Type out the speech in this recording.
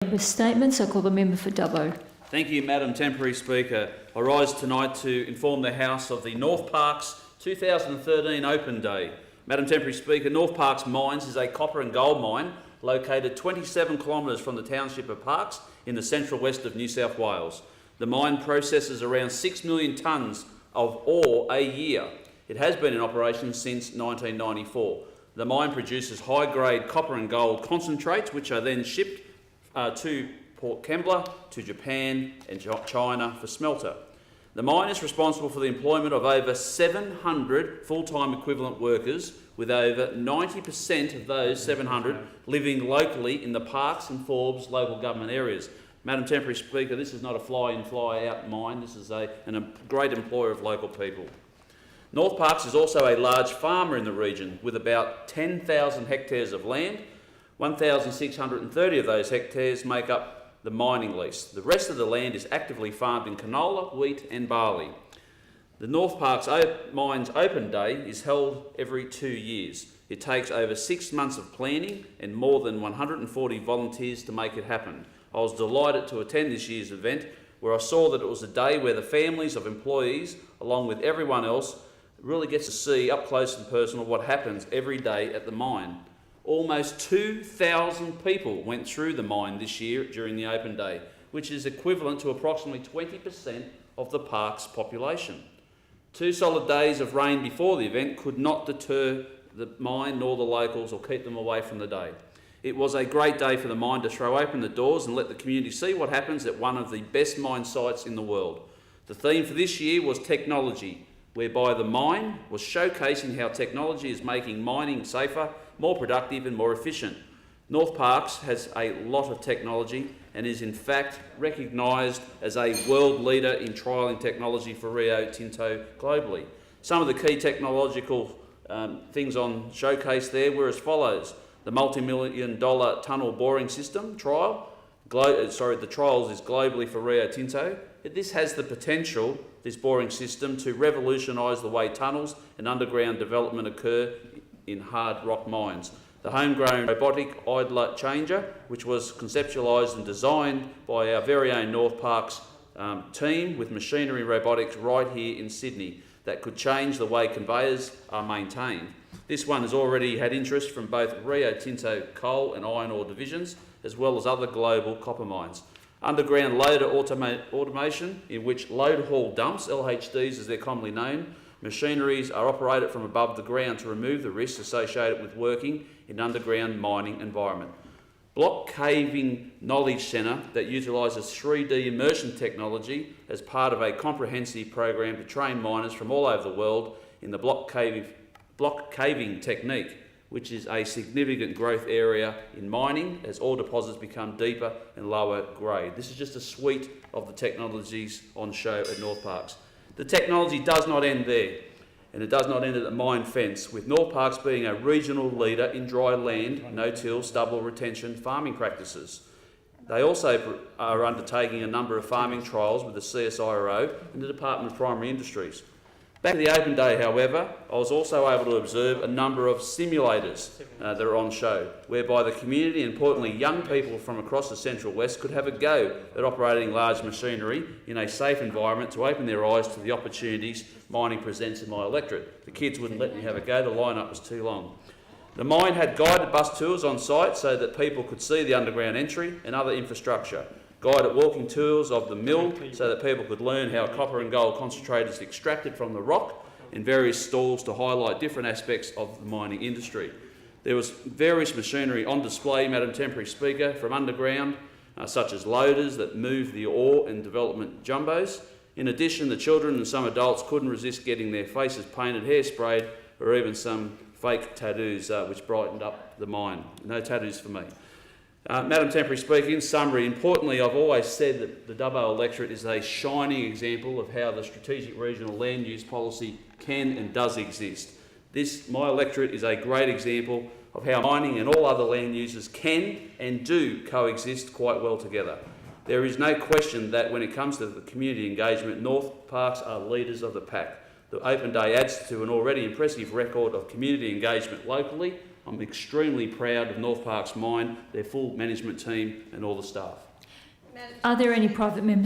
With statements, I call the member for Dubbo. Thank you, Madam Temporary Speaker. I rise tonight to inform the House of the North Parkes 2013 Open Day. Madam Temporary Speaker, North Parkes Mines is a copper and gold mine located 27 kilometres from the township of Parkes in the central west of New South Wales. The mine processes around 6 million tonnes of ore a year. It has been in operation since 1994. The mine produces high-grade copper and gold concentrates, which are then shipped to Port Kembla, to Japan and China for smelter. The mine is responsible for the employment of over 700 full-time equivalent workers, with over 90% of those 700 living locally in the Parkes and Forbes local government areas. Madam Temporary Speaker, this is not a fly-in, fly-out mine. This is a great employer of local people. North Parkes is also a large farmer in the region, with about 10,000 hectares of land. 1,630 of those hectares make up the mining lease. The rest of the land is actively farmed in canola, wheat and barley. The North Parkes Mines Open Day is held every 2 years. It takes over 6 months of planning and more than 140 volunteers to make it happen. I was delighted to attend this year's event, where I saw that it was a day where the families of employees, along with everyone else, really gets to see up close and personal what happens every day at the mine. Almost 2,000 people went through the mine this year during the Open Day, which is equivalent to approximately 20% of the Parkes population. 2 solid days of rain before the event could not deter the mine nor the locals or keep them away from the day. It was a great day for the mine to throw open the doors and let the community see what happens at one of the best mine sites in the world. The theme for this year was technology, whereby the mine was showcasing how technology is making mining safer, more productive and more efficient. North Parkes has a lot of technology and is in fact recognised as a world leader in trialling technology for Rio Tinto globally. Some of the key technological things on showcase there were as follows. The multi-million-dollar tunnel boring system trial. The trials is globally for Rio Tinto. This has the potential, this boring system, to revolutionise the way tunnels and underground development occur in hard rock mines. The homegrown robotic idler changer, which was conceptualised and designed by our very own North Parkes team with machinery and robotics right here in Sydney, that could change the way conveyors are maintained. This one has already had interest from both Rio Tinto coal and iron ore divisions, as well as other global copper mines. Underground loader automation, in which load haul dumps, LHDs as they're commonly known, machineries are operated from above the ground to remove the risks associated with working in an underground mining environment. Block Caving Knowledge Centre that utilises 3D immersion technology as part of a comprehensive program to train miners from all over the world in the block caving technique, which is a significant growth area in mining as ore deposits become deeper and lower grade. This is just a suite of the technologies on show at North Parkes. The technology does not end there, and it does not end at the mine fence, with North Parkes being a regional leader in dry land, no-till, stubble retention farming practices. They also are undertaking a number of farming trials with the CSIRO and the Department of Primary Industries. Back at the Open Day, however, I was also able to observe a number of simulators that are on show, whereby the community, and importantly young people from across the Central West, could have a go at operating large machinery in a safe environment to open their eyes to the opportunities mining presents in my electorate. The kids wouldn't let me have a go, the line-up was too long. The mine had guided bus tours on site so that people could see the underground entry and other infrastructure. Guided walking tours of the mill so that people could learn how copper and gold concentrate is extracted from the rock, in various stalls to highlight different aspects of the mining industry. There was various machinery on display, Madam Temporary Speaker, from underground, such as loaders that move the ore and development jumbos. In addition, the children and some adults couldn't resist getting their faces painted, hair sprayed, or even some fake tattoos which brightened up the mine. No tattoos for me. Madam Temporary Speaker, in summary, importantly, I've always said that the Dubbo Electorate is a shining example of how the strategic regional land use policy can and does exist. My electorate is a great example of how mining and all other land uses can and do coexist quite well together. There is no question that when it comes to the community engagement, North Parkes are leaders of the pack. The Open Day adds to an already impressive record of community engagement locally. I'm extremely proud of North Park's mine, their full management team and all the staff. Are there any private members